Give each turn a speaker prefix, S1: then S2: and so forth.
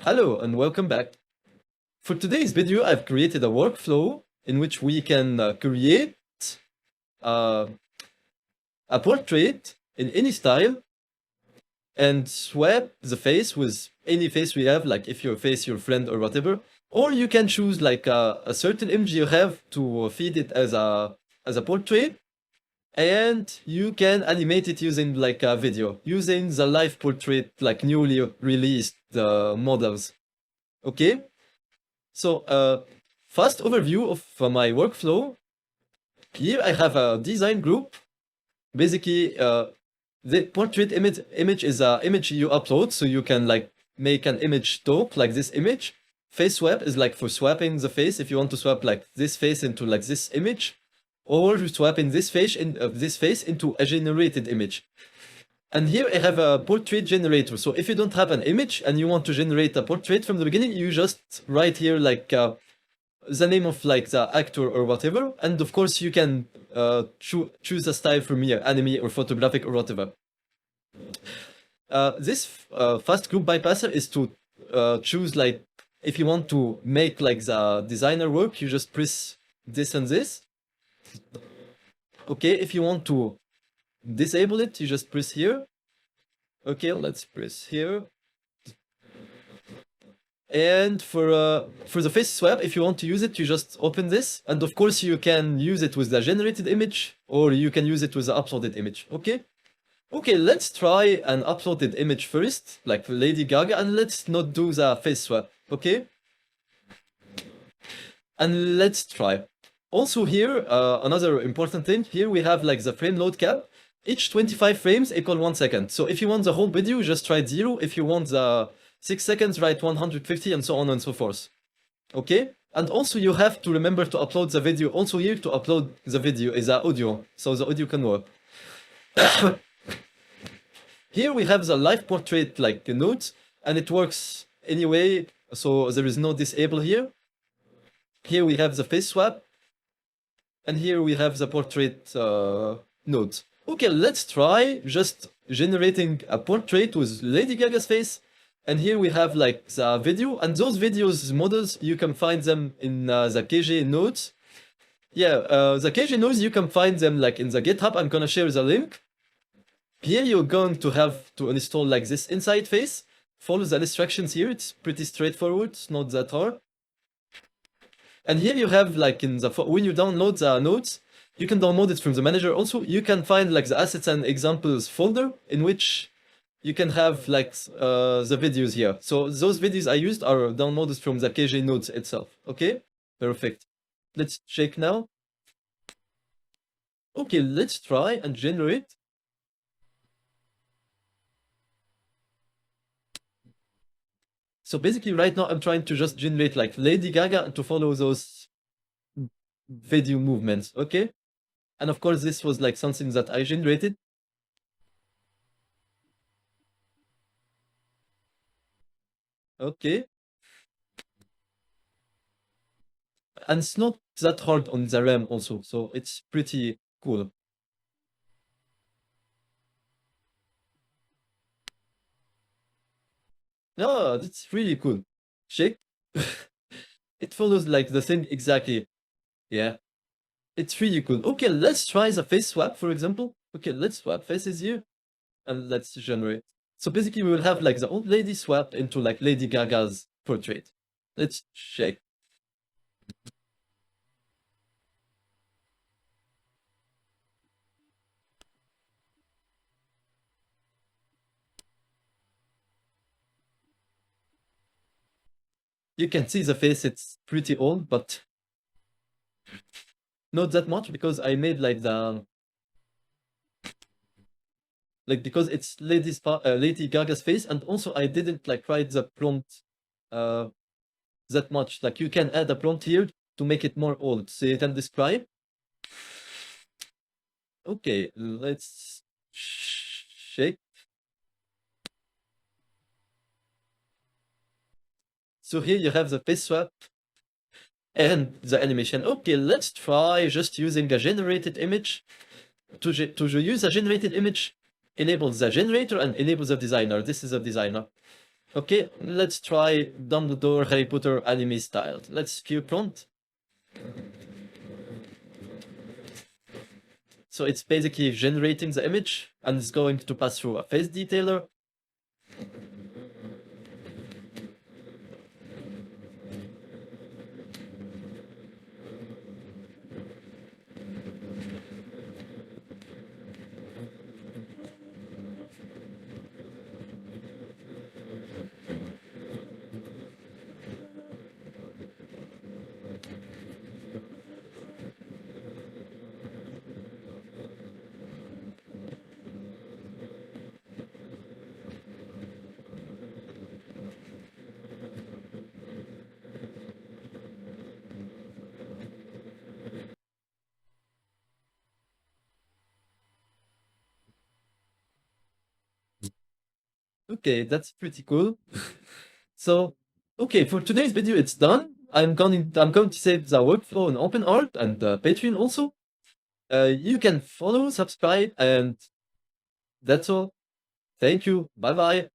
S1: Hello and welcome back. For today's video, I've created a workflow in which we can create uh, a portrait in any style and swap the face with any face we have, like if your face, your friend or whatever. Or you can choose like a certain image you have to feed it as a portrait, and you can animate it using like a video, using the live portrait, like newly released models. Okay? So, fast overview of my workflow. Here I have a design group. Basically, the portrait image is an image you upload, so you can like make an image talk like this image. Face swap is like for swapping the face. If you want to swap like this face into like this image, or swapping this face into a generated image. And here I have a portrait generator. So if you don't have an image and you want to generate a portrait from the beginning, you just write here like the name of like the actor or whatever. And of course you can choose a style from here, anime or photographic or whatever. This fast group bypasser is to choose like, if you want to make like the designer work, you just press this and this. Okay, if you want to disable it, you just press here. Okay, let's press here. And for the face swap, if you want to use it, you just open this. And of course, you can use it with the generated image, or you can use it with the uploaded image. Okay? Okay, let's try an uploaded image first, like for Lady Gaga, and let's not do the face swap. Okay? And let's try. Also here, another important thing, here we have like the frame load cap. Each 25 frames equal 1 second. So if you want the whole video, just write 0. If you want the 6 seconds, write 150 and so on and so forth. Okay? And also you have to remember to upload the video. Also here to upload the video is the audio. So the audio can work. Here we have the live portrait like note, and it works anyway. So there is no disable here. Here we have the face swap. And here we have the portrait node. Okay, let's try just generating a portrait with Lady Gaga's face. And here we have like the video, and those videos models, you can find them in the KJ nodes. Yeah, the KJ nodes, you can find them like in the GitHub. I'm gonna share the link. Here you're going to have to install like this inside face. Follow the instructions here. It's pretty straightforward. It's not that hard. And here you have like in the, when you download the nodes, you can download it from the manager. Also, you can find like the assets and examples folder in which you can have like the videos here. So those videos I used are downloaded from the KJ nodes itself. Okay, perfect. Let's check now. Okay, let's try and generate. So basically right now I'm trying to just generate like Lady Gaga and to follow those video movements, okay? And of course this was like something that I generated. Okay. And it's not that hard on the RAM also, so it's pretty cool. No, that's really cool. Shake. It follows like the thing exactly. Yeah. It's really cool. Okay, let's try the face swap, for example. Okay, let's swap faces here. And let's generate. So basically we will have like the old lady swapped into like Lady Gaga's portrait. Let's check. You can see the face, it's pretty old, but not that much because I made like the, like because it's Lady Gaga's face, and also I didn't like write the prompt that much. Like you can add a prompt here to make it more old. So you can describe. Okay, let's shake. So here you have the face swap and the animation. Okay, let's try just using a generated image. To use a generated image, enable the generator and enable the designer. This is a designer. Okay, let's try Dumbledore Harry Potter anime style. Let's queue prompt. So it's basically generating the image and it's going to pass through a face detailer. Okay, that's pretty cool. So, okay, for today's video, it's done. I'm going to save the workflow on OpenArt and Patreon also. You can follow, subscribe, and that's all. Thank you. Bye bye.